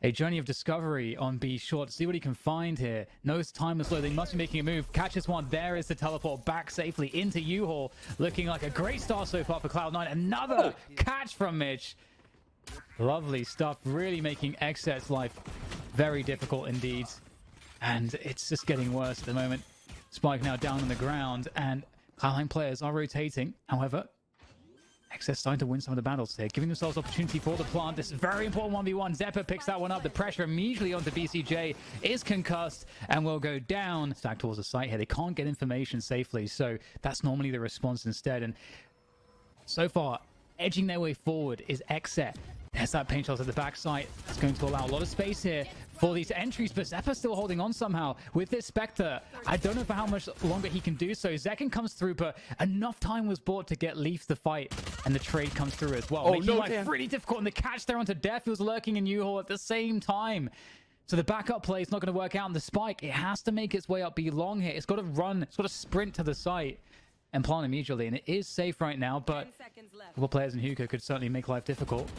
A journey of discovery on B short. See what he can find here. Knows time is slow. They must be making a move. Catches one. There is the teleport back safely into U-Haul. Looking like a great start so far for Cloud9. Another catch from Mitch. Lovely stuff. Really making XSET's life very difficult indeed. And it's just getting worse at the moment. Spike now down on the ground. And Cloud9 players are rotating. However, XSET starting to win some of the battles here, giving themselves opportunity for the plant. This is very important 1v1. Zephyr picks that one up. The pressure immediately onto BCJ is concussed and will go down. Stack towards the site here. They can't get information safely, so that's normally the response instead. And so far, edging their way forward is XSET. There's that paint shot at the backside. It's going to allow a lot of space here for these entries, but Zephyr still holding on somehow with this Spectre. I don't know for how much longer he can do so. Zekin comes through, but enough time was bought to get Leaf to fight, and the trade comes through as well. Making life really difficult, and the catch there onto Death, who's lurking in U-Haul at the same time. So the backup play is not going to work out, and the Spike, it has to make its way up B long here. It's got to run, it's got to sprint to the site and plant immediately, and it is safe right now, but a couple players in Hookah could certainly make life difficult.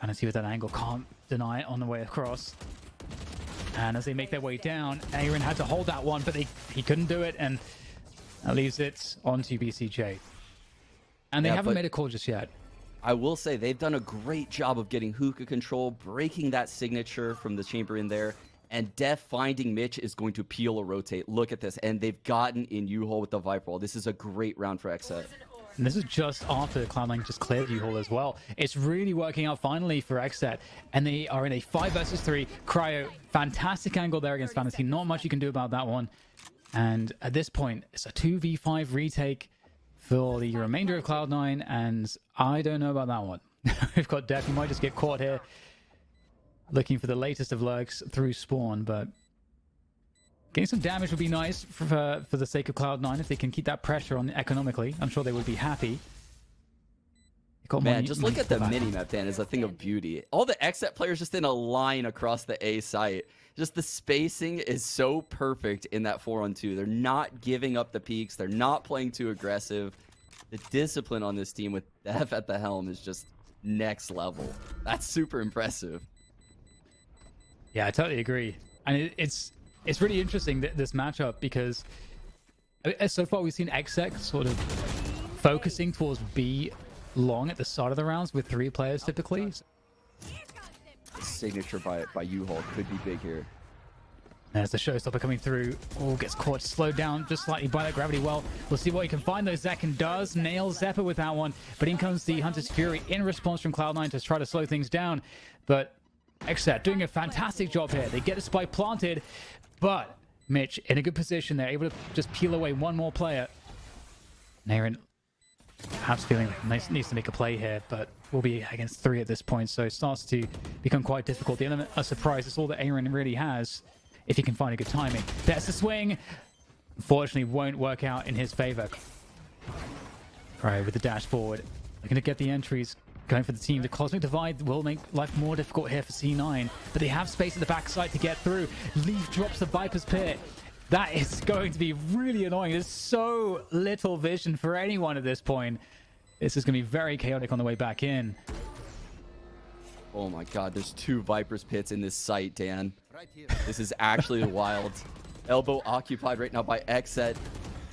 And I see with that angle, can't deny it on the way across. And as they make their way down, Aaron had to hold that one, but he couldn't do it, and that leaves it onto BCJ. And they haven't made a call just yet. I will say they've done a great job of getting Hookah control, breaking that signature from the chamber in there, and Def finding Mitch is going to peel or rotate. Look at this, and they've gotten in U-Haul with the Viper Wall. This is a great round for XSET. And this is just after Cloud9 just cleared U-Haul as well. It's really working out finally for XSET. And they are in a 5 versus 3. Cryo, fantastic angle there against Fantasy. Not much you can do about that one. And at this point, it's a 2v5 retake for the remainder of Cloud9. And I don't know about that one. We've got Def. He might just get caught here. Looking for the latest of lurks through spawn, but getting some damage would be nice for the sake of Cloud9 if they can keep that pressure on economically. I'm sure they would be happy. Man, just look at the mini-map, Dan, as a thing of beauty. All the XSET players just in a line across the A site. Just the spacing is so perfect in that 4-on-2. They're not giving up the peaks. They're not playing too aggressive. The discipline on this team with Def at the helm is just next level. That's super impressive. Yeah, I totally agree. And it's really interesting, this matchup, because so far we've seen XSET sort of focusing towards B long at the start of the rounds with 3 players typically. Signature by U-Haul could be big here. There's the showstopper coming through. Oh, gets caught, slowed down just slightly by that gravity well. We'll see what he can find though. Zekin does nail Zephyr with that one, but in comes the Hunter's Fury in response from Cloud9 to try to slow things down. But XSET doing a fantastic job here. They get a spike planted, but Mitch in a good position. They're able to just peel away one more player. Aaron perhaps feeling like needs to make a play here, but we'll be against 3 at this point, so it starts to become quite difficult. The element of surprise is all that Aaron really has if he can find a good timing. There's the swing. Unfortunately, won't work out in his favor. Right, with the dash forward. Looking to get the entries. Going for the team. The Cosmic Divide will make life more difficult here for C9, but they have space at the backside to get through. Leaf drops the Viper's Pit. That is going to be really annoying. There's so little vision for anyone at this point. This is going to be very chaotic on the way back in. Oh my god, there's 2 Viper's Pits in this site, Dan. This is actually wild. Elbow occupied right now by XSET,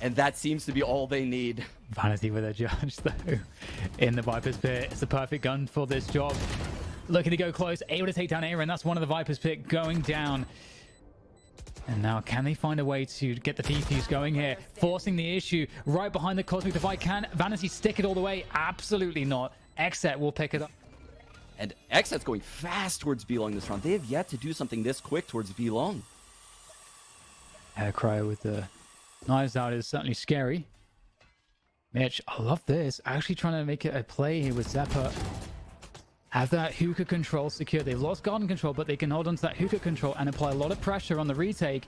and that seems to be all they need. Vanity with a judge, though, in the Viper's Pit. It's the perfect gun for this job. Looking to go close, able to take down Aaron. That's one of the Viper's Pit going down. And now, can they find a way to get the defuse going here? Forcing the issue right behind the Cosmic Divide. Can Vanity stick it all the way? Absolutely not. XSET will pick it up. And XSET's going fast towards B-Long this round. They have yet to do something this quick towards B-Long. Cryo with the knives out is certainly scary. Mitch, I love this. Actually trying to make it a play here with Zephyr. Have that hookah control secure. They've lost garden control, but they can hold on to that hookah control and apply a lot of pressure on the retake.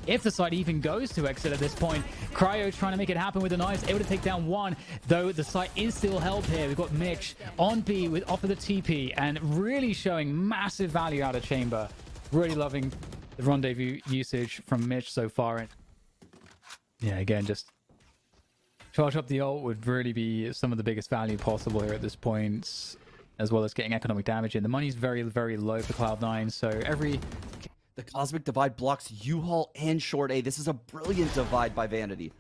If the site even goes to XSET at this point, Cryo trying to make it happen with the knives, able to take down one, though the site is still held here. We've got Mitch on B with off of the TP and really showing massive value out of chamber. Really loving the rendezvous usage from Mitch so far. And yeah, again, just charge up the ult would really be some of the biggest value possible here at this point. as well as getting economic damage in. The money's very, very low for Cloud9, so every... The Cosmic Divide blocks U-Haul and Short A. This is a brilliant divide by Vanity.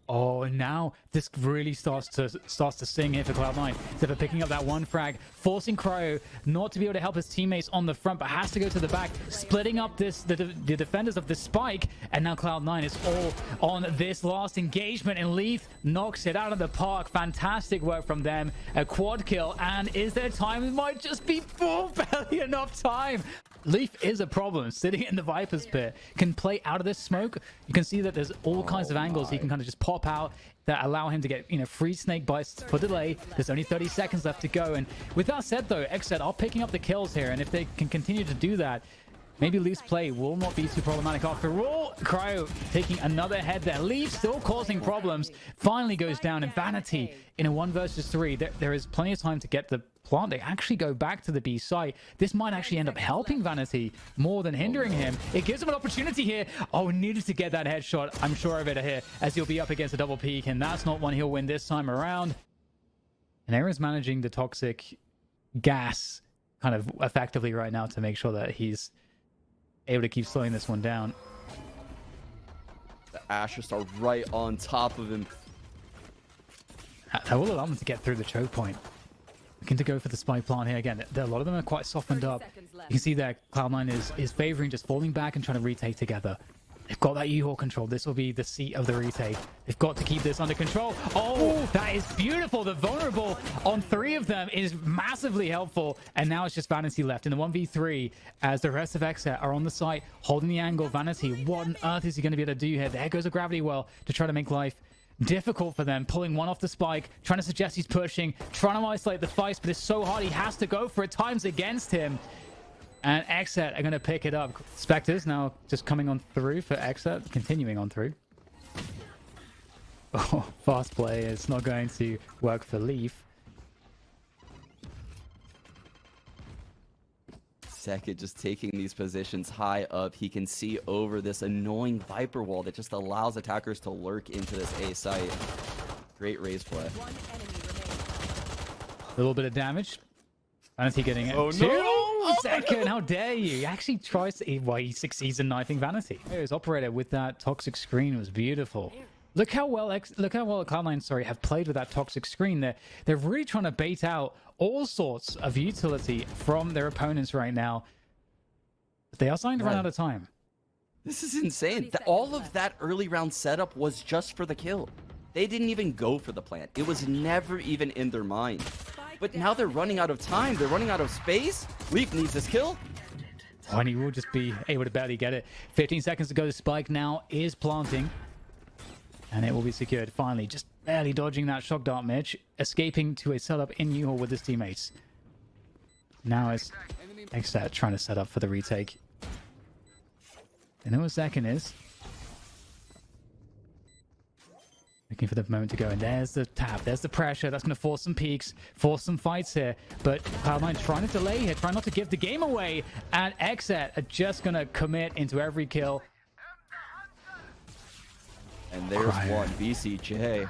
Oh, and now this really starts to sing here for Cloud9. So they're picking up that one frag, forcing Cryo not to be able to help his teammates on the front, but has to go to the back, splitting up the defenders of the spike. And now Cloud9 is all on this last engagement, and Leaf knocks it out of the park. Fantastic work from them. A quad kill, and is there time? It might just be barely enough time. Leaf is a problem. Sitting in the Viper's pit, can play out of this smoke. You can see that there's all kinds of angles he can kind of just pop out that allow him to get, you know, free snake bites for delay. There's only 30 seconds left to go. And with that said, though, XSET are picking up the kills here. And if they can continue to do that, maybe Leaf's play will not be too problematic after all. Cryo taking another head there. Leaf still causing problems. Finally goes down. And Vanity in a 1 versus 3. There is plenty of time to get the plant. They actually go back to the B site. This might actually end up helping Vanity more than hindering him. It gives him an opportunity here. Oh, needed to get that headshot. I'm sure of it here, as he'll be up against a double peak, and that's not one he'll win this time around. And Aaron's managing the toxic gas kind of effectively right now to make sure that he's able to keep slowing this one down. The Ashes are right on top of him. That will allow him to get through the choke point. Looking to go for the spike plant here again. A lot of them are quite softened up. You can see that Cloud9 is favoring just falling back and trying to retake together. They've got that U-Haul control. This will be the seat of the retake. They've got to keep this under control. Oh, that is beautiful. The vulnerable on 3 of them is massively helpful. And now it's just Vanity left in the 1v3 as the rest of XSET are on the site holding the angle. Vanity, what on earth is he going to be able to do here? There goes a gravity well to try to make life difficult for them, pulling one off the spike, trying to suggest he's pushing, trying to isolate the Feist, but it's so hard he has to go for it. Time's against him. And XSET are going to pick it up. Spectres now just coming on through for XSET, continuing on through. Oh, fast play. It's not going to work for Leaf. Second, just taking these positions high up. He can see over this annoying Viper wall that just allows attackers to lurk into this A site. Great raise play. A little bit of damage. Vanity getting it. Oh, two. no! Second, how dare you? He actually tries to... Well, he succeeds in knifing Vanity. His operator with that toxic screen was beautiful. Look how well Cloud9, sorry, have played with that toxic screen. They're really trying to bait out all sorts of utility from their opponents right now. But they are starting to run out of time. This is insane. All of that early round setup was just for the kill. They didn't even go for the plant. It was never even in their mind. But now they're running out of time. They're running out of space. Leaf needs this kill. Oh, and he will just be able to barely get it. 15 seconds to go. The spike now is planting. And it will be secured. Finally, just barely dodging that shock dart, Mitch. Escaping to a setup in U-Haul with his teammates. Now it's XSET trying to set up for the retake. And then what second is. Looking for the moment to go. And there's the tap. There's the pressure. That's going to force some peaks. Force some fights here. But Cloud9 trying to delay here. Trying not to give the game away. And XSET are just going to commit into every kill. And there's one. BCJ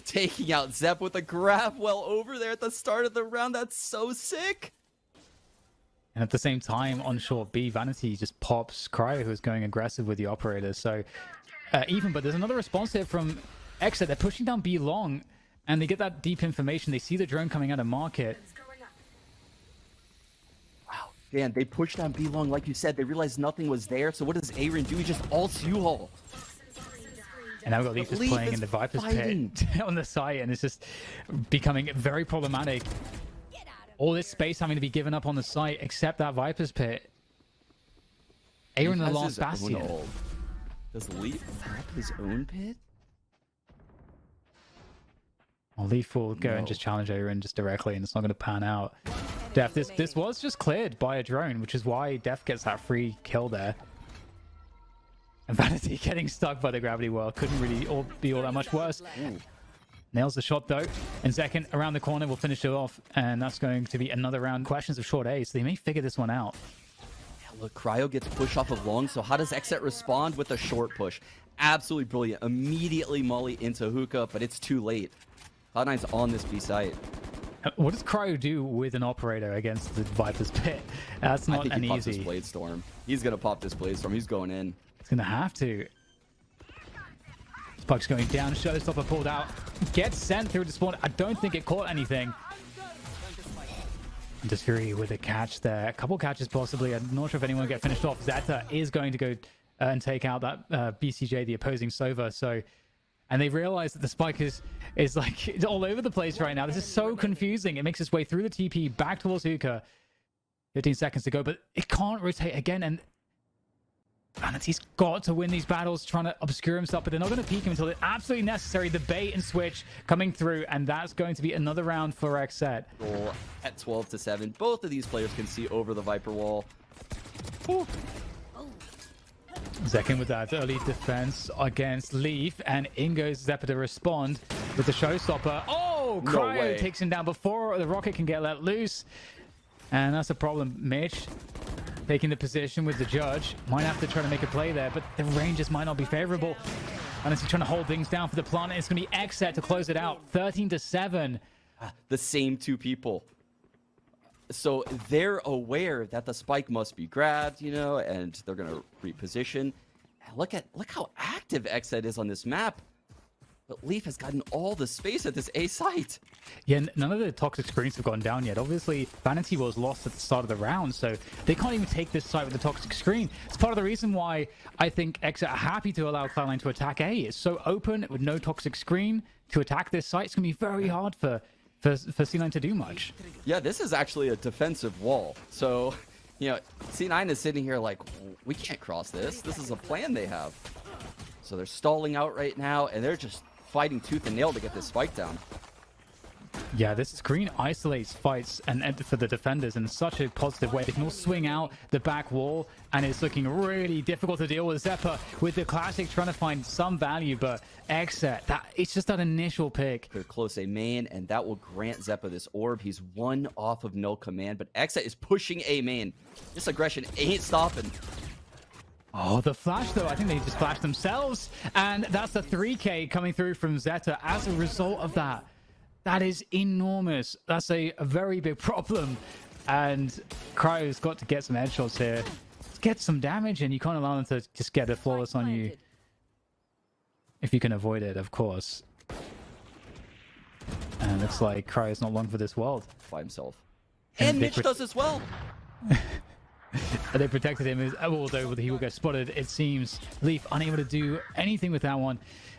taking out Zep with a grab well over there at the start of the round. That's so sick. And at the same time, on short B, Vanity just pops Cryo, who's going aggressive with the operator. So but there's another response here from XSET. They're pushing down B long, and they get that deep information. They see the drone coming out of market. Wow. Dan, they pushed down B long, like you said. They realized nothing was there. So what does Aaron do? He just ults U-Haul. And now we've got Leaf just playing in the Viper's pit on the site, and it's just becoming very problematic. All this space having to be given up on the site, except that Viper's pit. Aaron in the last bastion. Does Leaf have his own pit? Well, Leaf will go and just challenge Aaron just directly, and it's not going to pan out. Def, this was just cleared by a drone, which is why Def gets that free kill there. And Vanity getting stuck by the gravity well. Couldn't really be all that much worse. Ooh. Nails the shot though. And second, around the corner, we'll finish it off. And that's going to be another round. Questions of short A, so they may figure this one out. Yeah, look, Cryo gets pushed off of long. So how does XSET respond with a short push? Absolutely brilliant. Immediately molly into hookah, but it's too late. Cloud9's on this B site. What does Cryo do with an operator against the Viper's pit? That's I not think an he pops easy. his Blade Storm. He's gonna pop this Blade Storm. He's going in. He's gonna have to. Spike's going down. Showstopper pulled out. Gets sent through to spawn. I don't think it caught anything. Zachareee with a catch there. A couple catches possibly. I'm not sure if anyone will get finished off. Zeta is going to go and take out that BCJ, the opposing Sova. So, and they realize that the Spike is like it's all over the place right now. This is so confusing. It makes its way through the TP back towards Hookah. 15 seconds to go, but it can't rotate again. And Vanity's got to win these battles, trying to obscure himself, but they're not going to peek him until it's absolutely necessary. The bait and switch coming through, and that's going to be another round for XSET. At 12-7, both of these players can see over the Viper wall. Ooh. Zekin with that early defense against Leaf, and in goes Zeppa to respond with the showstopper. Oh, Cryo takes him down before the rocket can get let loose, and that's a problem. Mitch taking the position with the judge. Might have to try to make a play there, but the ranges might not be favorable. Honestly, trying to hold things down for the plant. It's going to be XSET to close it out. 13-7. The same two people. So they're aware that the spike must be grabbed, you know, and they're going to reposition. And look how active XSET is on this map. But Leaf has gotten all the space at this A site. Yeah, none of the toxic screens have gone down yet. Obviously, Vanity was lost at the start of the round, so they can't even take this site with the toxic screen. It's part of the reason why I think XSET are happy to allow Cloud9 to attack A. It's so open with no toxic screen to attack this site. It's going to be very hard for C9 to do much. Yeah, this is actually a defensive wall. So, you know, C9 is sitting here like, we can't cross this. This is a plan they have. So they're stalling out right now, and they're just fighting tooth and nail to get this spike down. Yeah, this screen isolates fights and for the defenders in such a positive way. They can all swing out the back wall, and it's looking really difficult to deal with. Zeppa with the classic trying to find some value, but XSET, it's just that initial pick. They're close A main, and that will grant Zeppa this orb. He's one off of no command, but XSET is pushing A main. This aggression ain't stopping. Oh, the flash, though. I think they just flashed themselves. And that's the 3K coming through from Zeta as a result of that. That is enormous. That's a very big problem. And Cryo's got to get some headshots here. Get some damage, and you can't allow them to just get a flawless on you. If you can avoid it, of course. And it looks like Cryo's not long for this world. By himself. And Mitch does as well. They protected him, although he will get spotted. It seems Leaf unable to do anything with that one.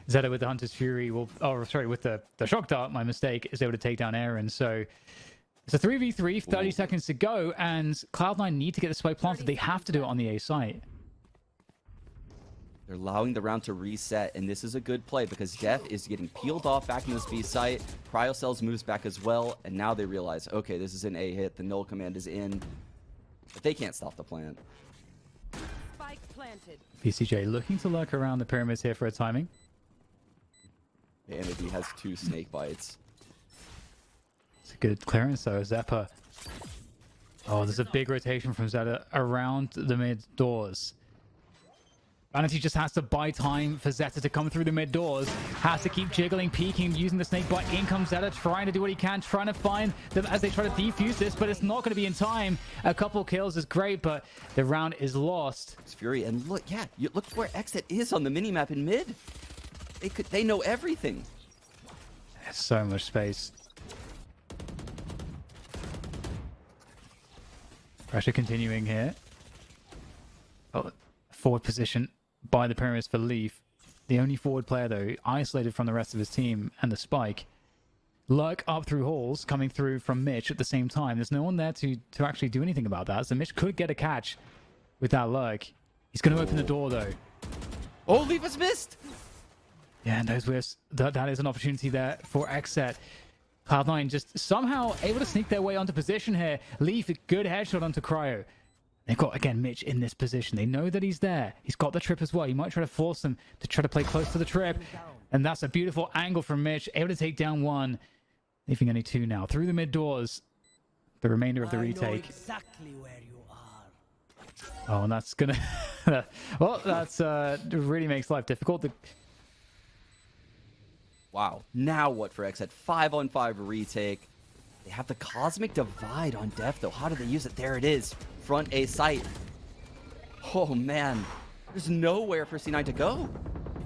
Zeta with the Hunter's Fury with the Shock Dart, my mistake, is able to take down Aaron. So it's a 3v3, 30 seconds to go, and Cloud9 need to get the spike planted. They have to do it on the A site. They're allowing the round to reset, and this is a good play because Def is getting peeled off back in this B site. Cryocells moves back as well, and now they realize, okay, this is an A hit. The null command is in. But they can't stop the plant. Spike planted. BCJ looking to lurk around the pyramids here for a timing. And he has 2 snake bites. It's a good clearance though, Zeppa. Oh, there's a big rotation from Zeta around the mid doors. Vanity just has to buy time for Zeta to come through the mid doors. Has to keep jiggling, peeking, using the snake bite. In comes Zeta, trying to do what he can, trying to find them as they try to defuse this, but it's not going to be in time. A couple kills is great, but the round is lost. It's Fury, and look, yeah, look where XSET is on the minimap in mid. They know everything. There's so much space. Pressure continuing here. Oh, forward position by the pyramids for Leaf. The only forward player, though, isolated from the rest of his team and the spike. Lurk up through halls, coming through from Mitch at the same time. There's no one there to actually do anything about that. So Mitch could get a catch with that lurk. He's going to open the door, though. Oh, Leaf has missed! Yeah, and those whiffs, that is an opportunity there for XSET. Cloud9 just somehow able to sneak their way onto position here. Leaf, a good headshot onto Cryo. They've got, again, Mitch in this position. They know that he's there. He's got the trip as well. He might try to force them to try to play close to the trip. And that's a beautiful angle from Mitch. Able to take down 1. Leaving only 2 now. Through the mid doors. The remainder of the retake. Exactly where you are. Oh, and that's going to... well, that's really makes life difficult. Wow. Now what for XSET? 5-on-5 retake. They have the Cosmic Divide on Def, though. How do they use it? There it is. Front A site. Oh, man. There's nowhere for C9 to go.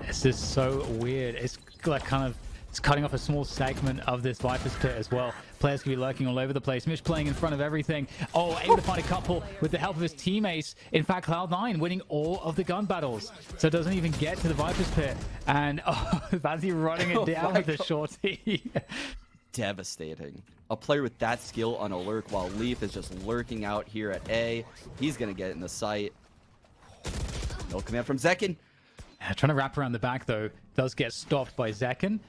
This is so weird. It's like kind of it's cutting off a small segment of this Viper's pit as well. Players could be lurking all over the place. Mitch playing in front of everything. Oh, able to find a couple with the help of his teammates. In fact, Cloud9 winning all of the gun battles. So it doesn't even get to the Viper's pit. And oh, Vanity running it down with the shorty. Devastating. A player with that skill on a lurk while Leaf is just lurking out here at A. He's going to get in the site. No command from Zekin. Trying to wrap around the back, though, does get stopped by Zekin.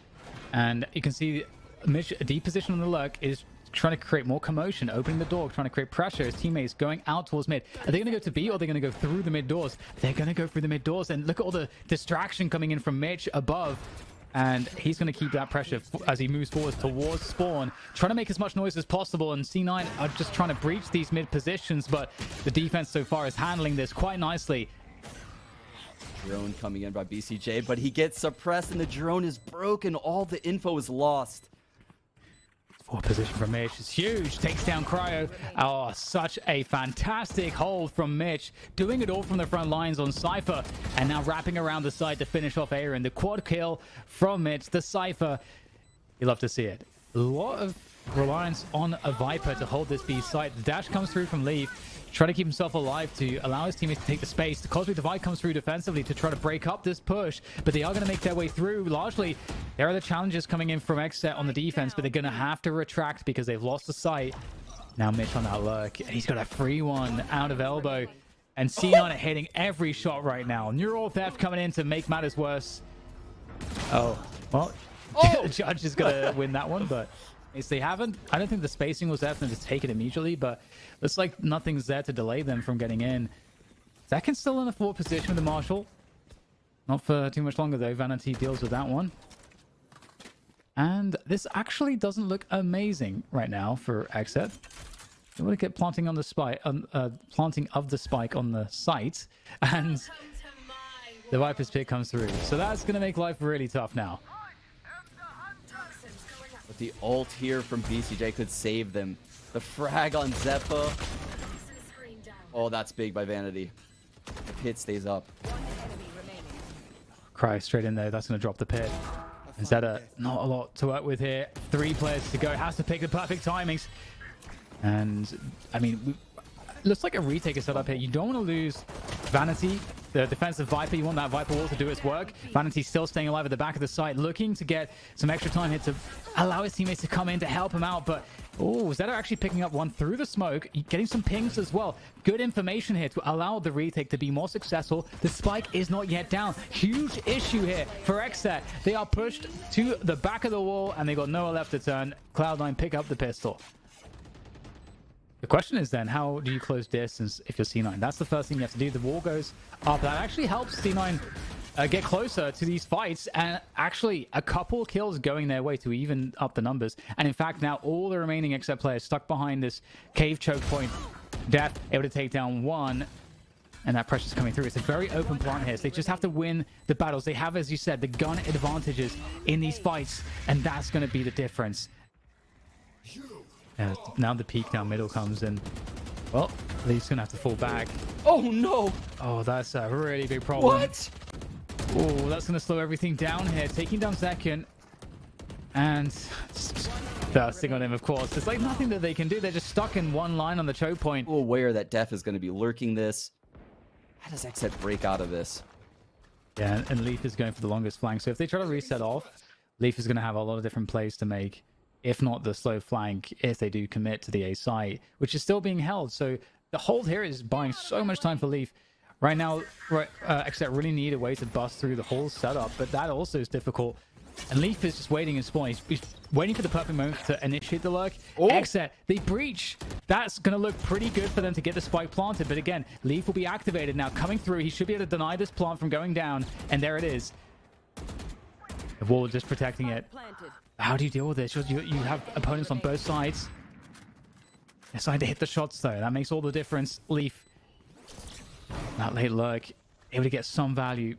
And you can see Mitch, a deep position on the lurk, is trying to create more commotion, opening the door, trying to create pressure. His teammates going out towards mid. Are they going to go to B or are they going to go through the mid doors? They're going to go through the mid doors. And look at all the distraction coming in from Mitch above. And he's going to keep that pressure as he moves forward towards spawn, trying to make as much noise as possible. And C9 are just trying to breach these mid positions, but the defense so far is handling this quite nicely. Drone coming in by BCJ, but he gets suppressed and the drone is broken. All the info is lost. Forward position from Mitch is huge. Takes down Cryo. Oh, such a fantastic hold from Mitch. Doing it all from the front lines on Cypher. And now wrapping around the side to finish off Aaron. The quad kill from Mitch. The Cypher. You love to see it. A lot of reliance on a Viper to hold this B site. The dash comes through from Leaf. Trying to keep himself alive to allow his teammates to take the space. The Cosmic Divide comes through defensively to try to break up this push, but they are going to make their way through. Largely, there are the challenges coming in from XSET on the defense, but they're going to have to retract because they've lost the sight. Now Mitch on that lurk, and he's got a free one out of elbow. And C9 are hitting every shot right now. Neural Theft coming in to make matters worse. Oh, well, the judge is going to win that one, but... They haven't. I don't think the spacing was there for them to take it immediately, but looks like nothing's there to delay them from getting in. Zekin's still in a forward position with the Marshal. Not for too much longer, though. Vanity deals with that one. And this actually doesn't look amazing right now for XSET. They want to get planting on the spike, planting of the spike on the site, and the Viper's pick comes through. So that's going to make life really tough now. But the ult here from BCJ could save them. The frag on Zeppa. Oh, that's big by Vanity. The pit stays up. Cry straight in there. That's going to drop the pit. And Zeta, not a lot to work with here. 3 players to go. Has to pick the perfect timings. And, I mean, looks like a retake is set up here. You don't want to lose Vanity, the defensive Viper. You want that Viper wall to do its work. Vanity's still staying alive at the back of the site, looking to get some extra time here to allow his teammates to come in to help him out. But, oh, Zeta actually picking up one through the smoke, getting some pings as well. Good information here to allow the retake to be more successful. The spike is not yet down. Huge issue here for XSET. They are pushed to the back of the wall, and they got nowhere left to turn. Cloud9 pick up the pistol. The question is then, how do you close distance if you're C9? That's the first thing you have to do. The wall goes up. That actually helps C9 get closer to these fights, and actually a couple kills going their way to even up the numbers. And in fact, now all the remaining XSET players stuck behind this cave choke point. Death able to take down one, and that pressure's coming through. It's a very open plant here, so they just have to win the battles. They have, as you said, the gun advantages in these fights, and that's going to be the difference. Now the peak down middle comes in. Well, Lee's gonna have to fall back. Oh no! Oh, that's a really big problem. What? Oh, that's gonna slow everything down here. Taking down Zekin. And bursting on him, of course. There's like nothing that they can do. They're just stuck in one line on the choke point. Aware that Def is going to be lurking this. How does XSET break out of this? Yeah, and Leaf is going for the longest flank. So if they try to reset off, Leaf is going to have a lot of different plays to make. If not the slow flank, if they do commit to the A site, which is still being held. So the hold here is buying so much time for Leaf. Right now, XSET really need a way to bust through the whole setup, but that also is difficult. And Leaf is just waiting in spawn. He's waiting for the perfect moment to initiate the lurk. Oh. XSET, they breach. That's going to look pretty good for them to get the spike planted. But again, Leaf will be activated now. Coming through, he should be able to deny this plant from going down. And there it is. The wall just protecting it. How do you deal with this? You have opponents on both sides. Decide to hit the shots, though. That makes all the difference. Leaf, that late lurk, able to get some value.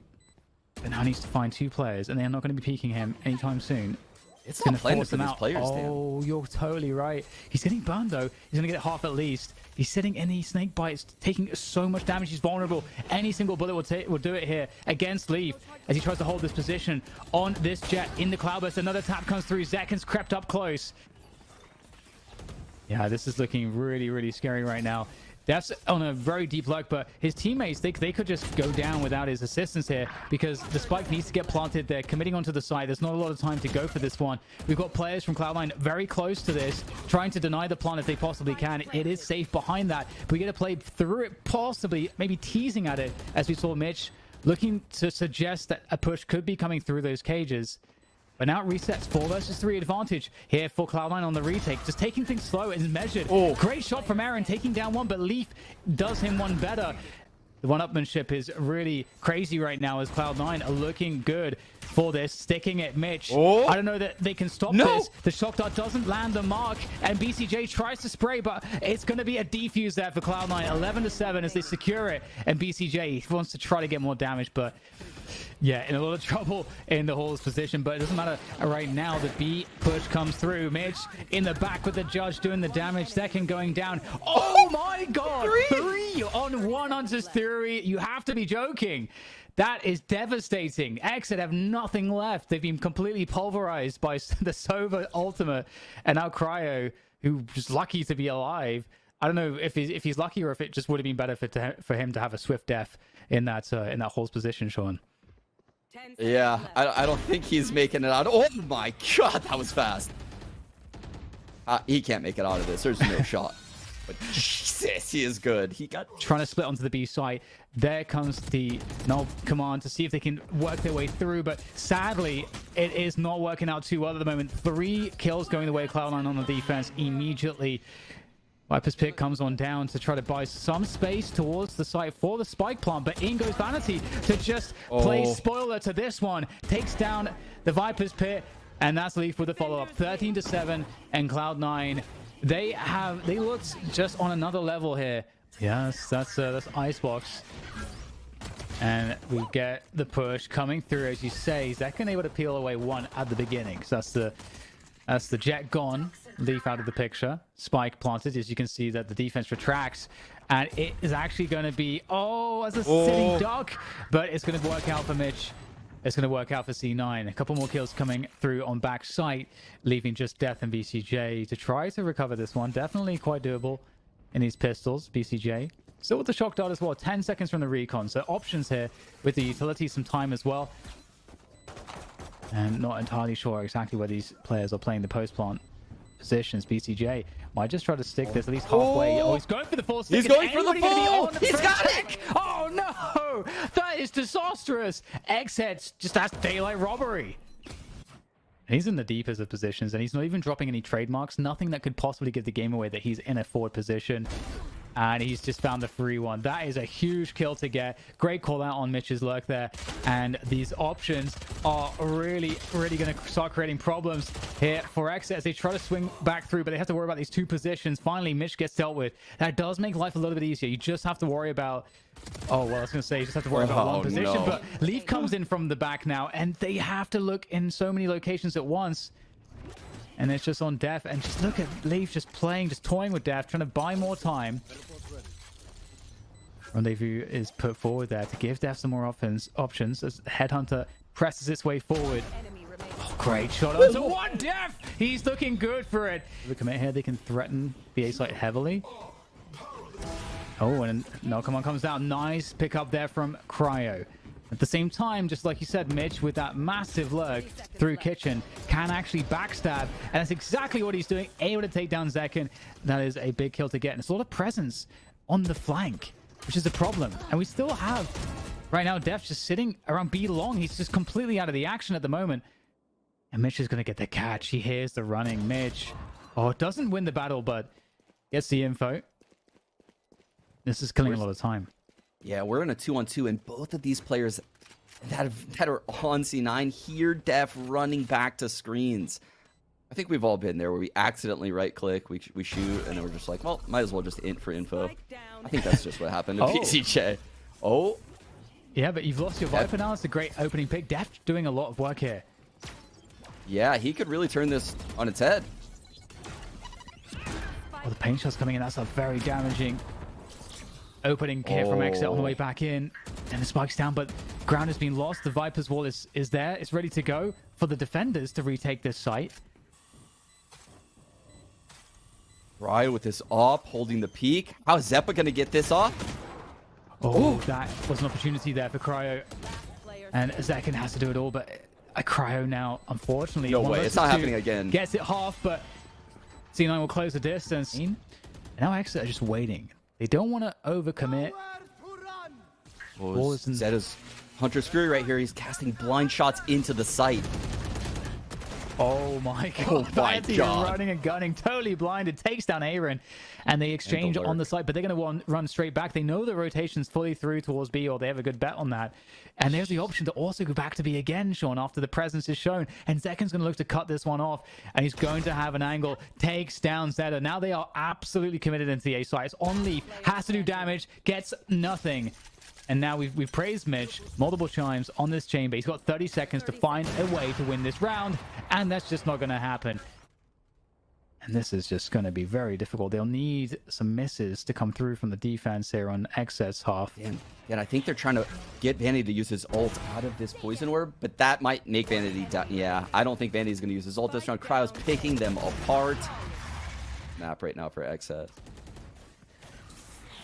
But now needs to find 2 players, and they're not going to be peeking him anytime soon. It's Gonna not planned force for him these out. players, Dan. Oh, you're totally right. He's getting burned though. He's gonna get half at least. He's sitting in the snake bites, taking so much damage. He's vulnerable. Any single bullet will do it here against Leaf as he tries to hold this position on this jet in the cloudburst. Another tap comes through. Zekin's crept up close. Yeah, this is looking really, really scary right now. That's on a very deep lurk, but his teammates, they could just go down without his assistance here because the spike needs to get planted. They're committing onto the side. There's not a lot of time to go for this one. We've got players from Cloud9 very close to this, trying to deny the plant if they possibly can. It is safe behind that. We get to play through it, possibly, maybe teasing at it, as we saw Mitch looking to suggest that a push could be coming through those cages. But now it resets 4 versus 3 advantage here for Cloud9 on the retake. Just taking things slow and measured. Oh, great shot from Aaron, taking down one, but Leaf does him one better. The one-upmanship is really crazy right now as Cloud9 are looking good for this, sticking it. Mitch, I don't know that they can stop this. The shock dart doesn't land the mark, and BCJ tries to spray, but it's going to be a defuse there for Cloud9. 11-7 as they secure it, and BCJ wants to try to get more damage, but yeah, in a lot of trouble in the Hall's position, but it doesn't matter right now. The B push comes through. Mitch in the back with the judge doing the damage. Second going down. Oh my god! 3 on 1 onto Theory. You have to be joking. That is devastating. XSET have nothing left. They've been completely pulverized by the Sova ultimate, and now Cryo, who's just lucky to be alive. I don't know if he's lucky or if it just would have been better for him to have a swift death in that Hall's position, Sean. Yeah, I don't think he's making it out. Oh my god, that was fast. He can't make it out of this. There's no shot. But Jesus, he is good. He got trying to split onto the B site. There comes the null command to see if they can work their way through, but sadly, it is not working out too well at the moment. 3 kills going the way of Cloud9 on the defense immediately. Viper's Pit comes on down to try to buy some space towards the site for the spike plant, but in goes Vanity to just play spoiler to this one. Takes down the Viper's Pit, and that's Leaf with the follow-up. 13-7, and Cloud9, they looked just on another level here. Yes, that's Icebox. And we get the push coming through, as you say. Zekin able to peel away one at the beginning. So that's the jet gone. Leaf out of the picture. Spike planted, as you can see that the defense retracts. And it is actually going to be, as a sitting duck. But it's going to work out for Mitch. It's going to work out for C9. A couple more kills coming through on back site, leaving just Death and BCJ to try to recover this one. Definitely quite doable in these pistols, BCJ. Still with the shock dart as well. 10 seconds from the recon. So options here with the utility, some time as well. And not entirely sure exactly where these players are playing the post-plant positions. BCJ might just try to stick this at least halfway. Oh, he's going for the full stick. He's going for the full! He's got it! Oh, no! That is disastrous! XSET just has daylight robbery. He's in the deepest of positions, and he's not even dropping any trademarks. Nothing that could possibly give the game away that he's in a forward position. And he's just found the free one. That is a huge kill to get. Great call out on Mitch's lurk there. And these options are really, really going to start creating problems here for XSET as they try to swing back through, but they have to worry about these 2 positions. Finally, Mitch gets dealt with. That does make life a little bit easier. You just have to worry about... I was going to say, you just have to worry about one position. No. But Leaf comes in from the back now, and they have to look in so many locations at once. And it's just on Def, and just look at Leaf just playing, just toying with Def, trying to buy more time. Rendezvous is put forward there to give Def some more options as Headhunter presses its way forward. Oh, great shot. It's a 1 Def! He's looking good for it. If we commit here, they can threaten the A site heavily. Oh, and no, come on, comes down. Nice pick up there from Cryo. At the same time, just like you said, Mitch, with that massive lurk through Kitchen, can actually backstab. And that's exactly what he's doing. Able to take down Zekin. That is a big kill to get. And it's a lot of presence on the flank, which is a problem. And we still have, right now, Def just sitting around B long. He's just completely out of the action at the moment. And Mitch is going to get the catch. He hears the running. Mitch, doesn't win the battle, but gets the info. This is killing a lot of time. Yeah, we're in a 2-on-2, and both of these players that are on C9 hear Def running back to screens. I think we've all been there where we accidentally right-click, we shoot, and then we're just like, well, might as well just int for info. I think that's just what happened to PCJ. Oh. Yeah, but you've lost your Viper now. It's a great opening pick. Def doing a lot of work here. Yeah, he could really turn this on its head. Oh, the paint shot's coming in. That's a very damaging opening kit from XSET on the way back in. And the spike's down, but ground has been lost. The Viper's wall is there. It's ready to go for the defenders to retake this site. Ryo with this op, holding the peak. How is Zeppa going to get this off? Oh, that was an opportunity there for Cryo. And Zekin has to do it all, but a Cryo now, unfortunately. No way, it's not happening again. Gets it half, but C9 will close the distance. And now XSET are just waiting. They don't want to overcommit. Oh, Zeta's Hunter's Fury right here. He's casting blind shots into the site. Oh my god. Oh my Vanity god. Running and gunning, totally blinded, takes down Aaron, and they exchange on the site, but they're going to run straight back. They know the rotation's fully through towards B, or they have a good bet on that. And there's the option to also go back to B again, Sean, after the presence is shown. And Zekin's going to look to cut this one off, and he's going to have an angle, takes down Zeta. Now they are absolutely committed into the A site. It's on Leaf, has to do damage, gets nothing. And now we've praised Mitch multiple times on this chamber. He's got 30 seconds to find a way to win this round, and that's just not going to happen. And this is just going to be very difficult. They'll need some misses to come through from the defense here on XSET's half. And I think they're trying to get Vanity to use his ult out of this poison orb, but that might make Vanity down. Yeah, I don't think Vanity's going to use his ult this round. Cryo's picking them apart. Map right now for XSET.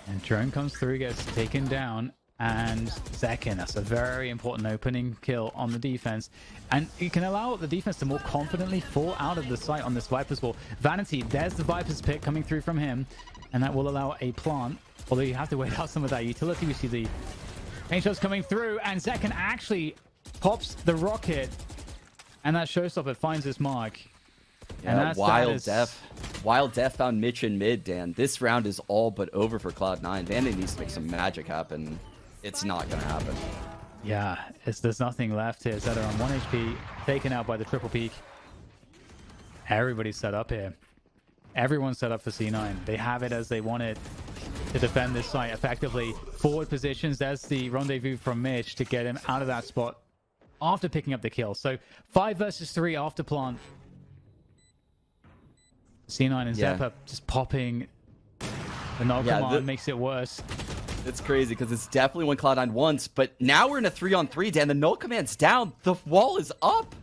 And drone comes through, gets taken down. And Zekin, that's a very important opening kill on the defense. And it can allow the defense to more confidently fall out of the site on this Viper's wall. Vanity, there's the Viper's pick coming through from him. And that will allow a plant. Although you have to wait out some of that utility. We see the paint shots coming through. And Zekin actually pops the rocket. And that showstopper finds his mark. Yeah, and that's Wild Death found Mitch in mid, Dan. This round is all but over for Cloud9. Vanity needs to make some magic happen. It's not going to happen. Yeah, there's nothing left here. Zeta on 1 HP, taken out by the triple peak. Everybody's set up here. Everyone's set up for C9. They have it as they want it to defend this site effectively. Forward positions, there's the rendezvous from Mitch to get him out of that spot after picking up the kill. So 5 versus 3 after plant. C9 and Zeppa just popping the knock command makes it worse. It's crazy because it's definitely what Cloud9 wants, but now we're in a 3-on-3, Dan. The null command's down. The wall is up.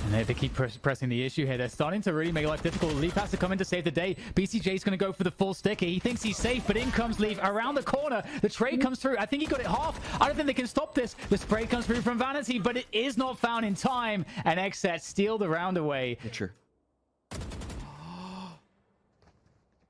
And they keep pressing the issue here. They're starting to really make life difficult. Leaf has to come in to save the day. BCJ's going to go for the full sticker. He thinks he's safe, but in comes Leaf around the corner. The trade comes through. I think he got it half. I don't think they can stop this. The spray comes through from Vanity, but it is not found in time. And XSET steal the round away. Pitcher.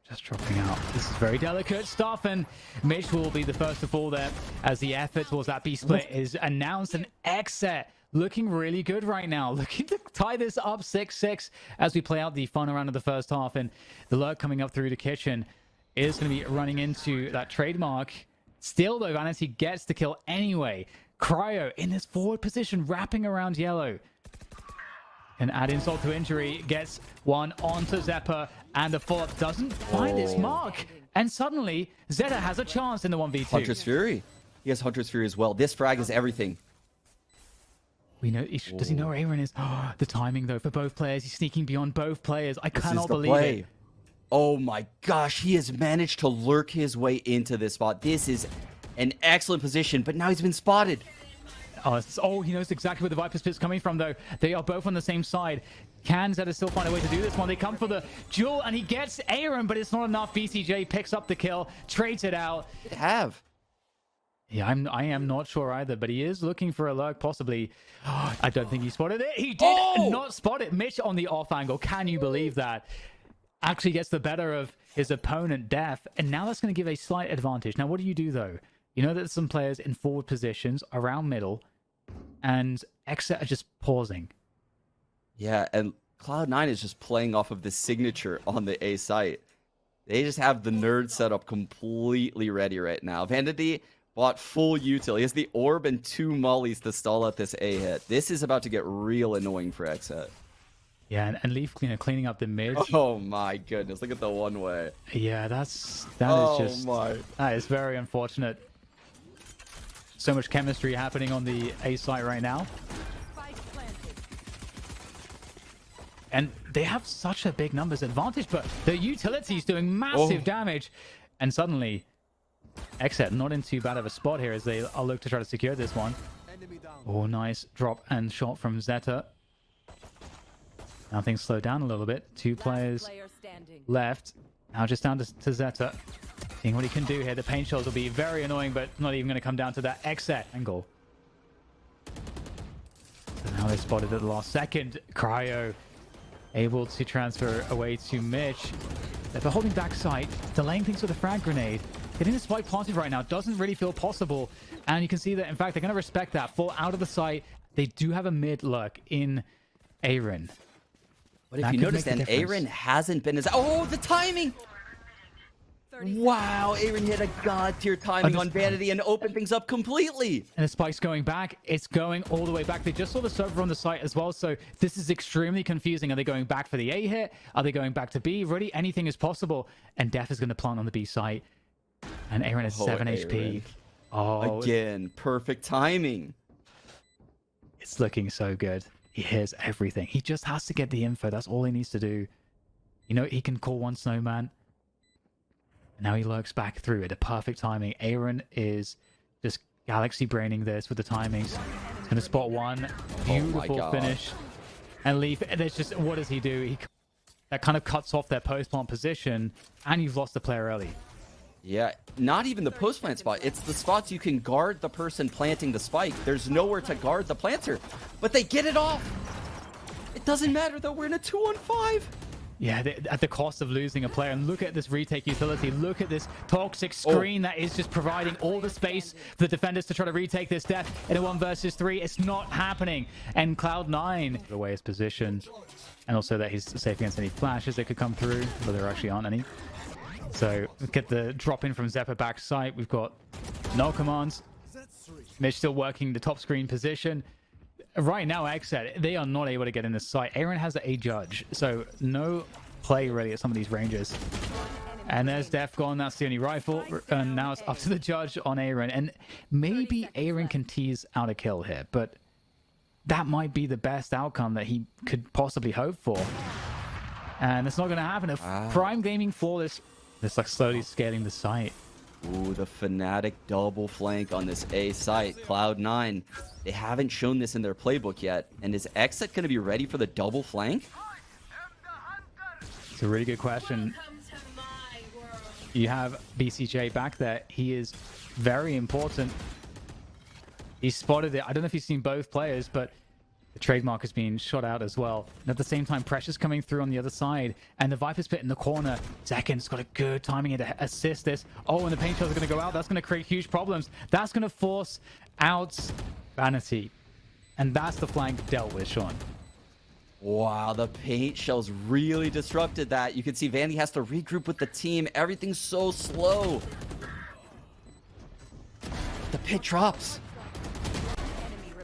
Just dropping out. This is very delicate stuff, and Mitch will be the first to fall there as the effort towards that B split is announced. And XSET looking really good right now, looking to tie this up 6-6 as we play out the final round of the first half. And the lurk coming up through the kitchen is going to be running into that trademark. Still, though, Vanity gets the kill anyway. Cryo in this forward position, wrapping around yellow. And add insult to injury, gets one onto Zeppa, and the follow-up doesn't find its mark. And suddenly, Zeta has a chance in the 1v2. Hunter's Fury. He has Hunter's Fury as well. This frag is everything. We know. Does he know where Aaron is? The timing, though, for both players. He's sneaking beyond both players. I cannot believe it. Oh my gosh, he has managed to lurk his way into this spot. This is an excellent position, but now he's been spotted. Oh, he knows exactly where the Viper's pit's coming from, though. They are both on the same side. Can Zeta still find a way to do this one? They come for the duel, and he gets Aaron, but it's not enough. BCJ picks up the kill, trades it out. Yeah, I am not sure either, but he is looking for a lurk, possibly. I don't think he spotted it. He did not spot it. Mitch on the off angle. Can you believe that? Actually gets the better of his opponent, Def, and now that's going to give a slight advantage. Now, what do you do, though? You know that there's some players in forward positions around middle, and XSET are just pausing. Yeah, and Cloud9 is just playing off of the signature on the A site. They just have the nerd setup completely ready right now. Vanity bought full util. He has the orb and 2 mollies to stall out this A hit. This is about to get real annoying for XSET. Yeah, and Leaf cleaning up the mid. Oh my goodness, look at the one way. Yeah, that is very unfortunate. So much chemistry happening on the A site right now. And they have such a big numbers advantage, but the utility is doing massive damage. And suddenly, XSET not in too bad of a spot here as they are look to try to secure this one. Oh, nice drop and shot from Zeta. Now things slow down a little bit. 2 players left. Now just down to Zeta. Seeing what he can do here. The paint shells will be very annoying, but not even going to come down to that XSET angle. So now they spotted at the last second. Cryo able to transfer away to Mitch. They're holding back sight, delaying things with a frag grenade. Getting the spike planted right now doesn't really feel possible. And you can see that, in fact, they're going to respect that. Fall out of the sight. They do have a mid lurk in Aaron. But if you notice, then Aaron hasn't been as... Oh, the timing! Wow, Aaron hit a god-tier timing on Vanity and opened things up completely. And the spike's going back. It's going all the way back. They just saw the server on the site as well, so this is extremely confusing. Are they going back for the A hit? Are they going back to B? Really, anything is possible. And Def is going to plant on the B site. And Aaron has 7 HP. Oh, again, perfect timing. It's looking so good. He hears everything. He just has to get the info. That's all he needs to do. You know, he can call one snowman. And now he lurks back through at a perfect timing. Aaron is just galaxy braining this with the timings. He's going to spot one. Beautiful finish. And Leaf, there's just, what does he do? That kind of cuts off their post-plant position. And you've lost the player early. Yeah, not even the post-plant spot. It's the spots you can guard the person planting the spike. There's nowhere to guard the planter. But they get it off. It doesn't matter, though. We're in a 2-on-5. Yeah, at the cost of losing a player. And look at this retake utility. Look at this toxic screen that is just providing all the space for the defenders to try to retake this death in a 1 versus 3. It's not happening. And Cloud9 away his position. And also that he's safe against any flashes that could come through, but there actually aren't any. So get the drop in from Zeppa back site. We've got no commands. Mitch still working the top screen position. Right now, XSET, they are not able to get in this site. Aaron has a judge, so no play really at some of these ranges. And there's Def gone. That's the only rifle. And now it's up to the judge on Aaron. And maybe Aaron can tease out a kill here, but that might be the best outcome that he could possibly hope for. And it's not going to happen. If Prime Gaming flawless, it's like slowly scaling the site. Ooh, the Fnatic double flank on this A site. Cloud9, they haven't shown this in their playbook yet. And is XSET going to be ready for the double flank? It's a really good question. You have BCJ back there. He is very important. He spotted it. I don't know if you've seen both players, but the trademark is being shot out as well. And at the same time, pressure's coming through on the other side. And the Viper's pit in the corner. Zekken's got a good timing to assist this. Oh, and the paint shells are going to go out. That's going to create huge problems. That's going to force out Vanity. And that's the flank dealt with, Sean. Wow, the paint shells really disrupted that. You can see Vandy has to regroup with the team. Everything's so slow. The pit drops.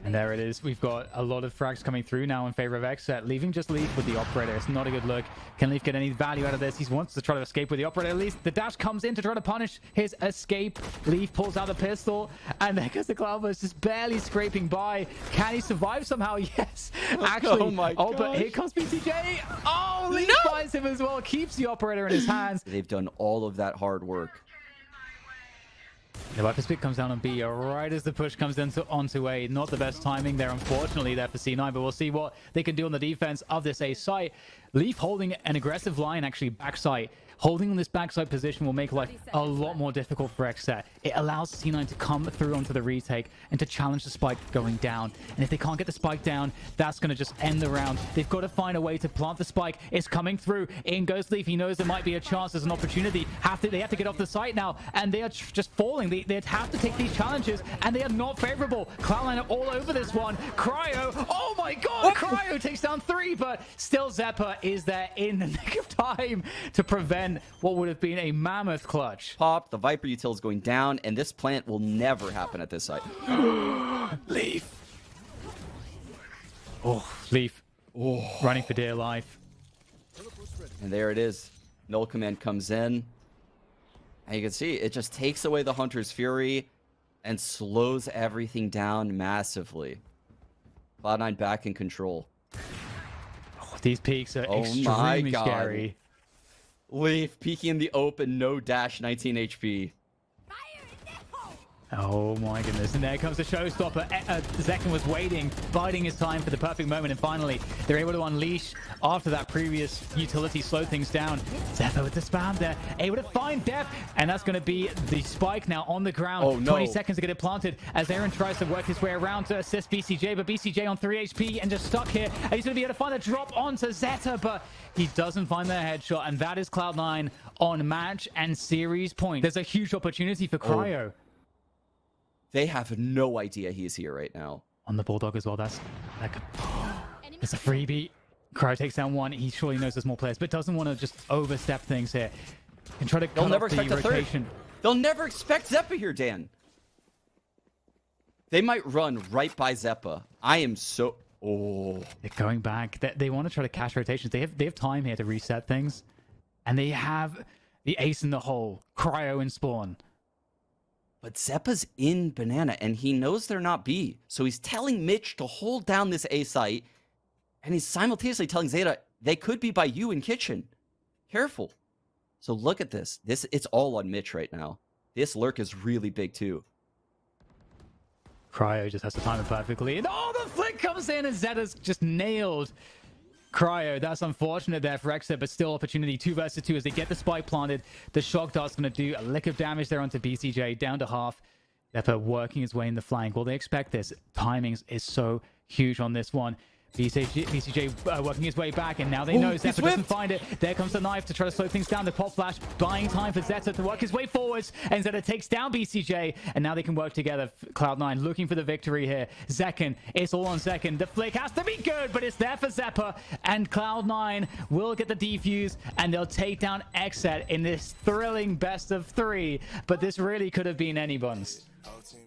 And there it is. We've got a lot of frags coming through now in favor of XSET. Leaving just Leaf with the operator. It's not a good look. Can Leaf get any value out of this? He wants to try to escape with the operator. At least the dash comes in to try to punish his escape. Leaf pulls out the pistol. And there goes the Cloudburst just barely scraping by. Can he survive somehow? Yes. Actually. Oh my gosh. But here comes BTJ. Oh, Leaf finds him as well. Keeps the operator in his hands. They've done all of that hard work. The Viper's pick comes down on B right as the push comes onto A. Not the best timing there, unfortunately, there for C9, but we'll see what they can do on the defense of this A site. Leaf holding an aggressive line, actually, backside. Holding on this backside position will make life a lot more difficult for XSET. It allows C9 to come through onto the retake and to challenge the spike going down. And if they can't get the spike down, that's going to just end the round. They've got to find a way to plant the spike. It's coming through. In goes Leaf. He knows there might be a chance. There's an opportunity. They have to get off the site now. And they are just falling. They have to take these challenges. And they are not favorable. Cloud9 are all over this one. Cryo. Oh my god. Cryo takes down 3. But still Zeppa is there in the nick of time to prevent what would have been a mammoth clutch. Pop, the Viper util is going down, and this plant will never happen at this site. Leaf. Oh, Leaf. Oh. Running for dear life. And there it is. Null command comes in. And you can see it just takes away the Hunter's Fury and slows everything down massively. Cloud9 back in control. These peaks are Oh my extremely God. scary. Leaf peeking in the open, no dash, 19 HP. Oh my goodness, and there comes the showstopper. Zekken was waiting, biding his time for the perfect moment, and finally they're able to unleash after that previous utility slow things down. Zephyr with the spam there, able to find Def, and that's going to be the spike now on the ground. Oh, no. 20 seconds to get it planted as Aaron tries to work his way around to assist BCJ, but BCJ on 3 HP and just stuck here, and he's going to be able to find a drop onto Zeta, but he doesn't find the headshot, and that is Cloud9 on match and series point. There's a huge opportunity for Cryo. They have no idea he's here right now. On the Bulldog as well. That's it's a freebie. Cryo takes down one. He surely knows there's more players, but doesn't want to just overstep things here. And try to They'll cut never off the expect a third. rotation. They'll never expect Zeppa here, Dan. They might run right by Zeppa. I am so... Oh. They're going back. They want to try to cash rotations. They have time here to reset things. And they have the ace in the hole. Cryo in spawn. But Zeppa's in banana, and he knows they're not B. So he's telling Mitch to hold down this A site, and he's simultaneously telling Zeta, they could be by you in kitchen. Careful. So look at this. It's all on Mitch right now. This lurk is really big, too. Cryo just has to time it perfectly. And oh, the flick comes in, and Zeta's just nailed Cryo. That's unfortunate there for XSET, but still opportunity 2 versus 2 as they get the spike planted. The shock dart's going to do a lick of damage there onto BCJ, down to half. Zephyr working his way in the flank. Well, they expect this. Timing is so huge on this one. BCJ working his way back, and now they know Zephyr doesn't find it. There comes the knife to try to slow things down. The pop flash buying time for Zeta to work his way forwards, and Zeta takes down BCJ, and now they can work together. Cloud9 looking for the victory here. Zekken, it's all on Zekken. The flick has to be good, but it's there for Zephyr, and Cloud9 will get the defuse, and they'll take down XSET in this thrilling best of 3, but this really could have been anyone's.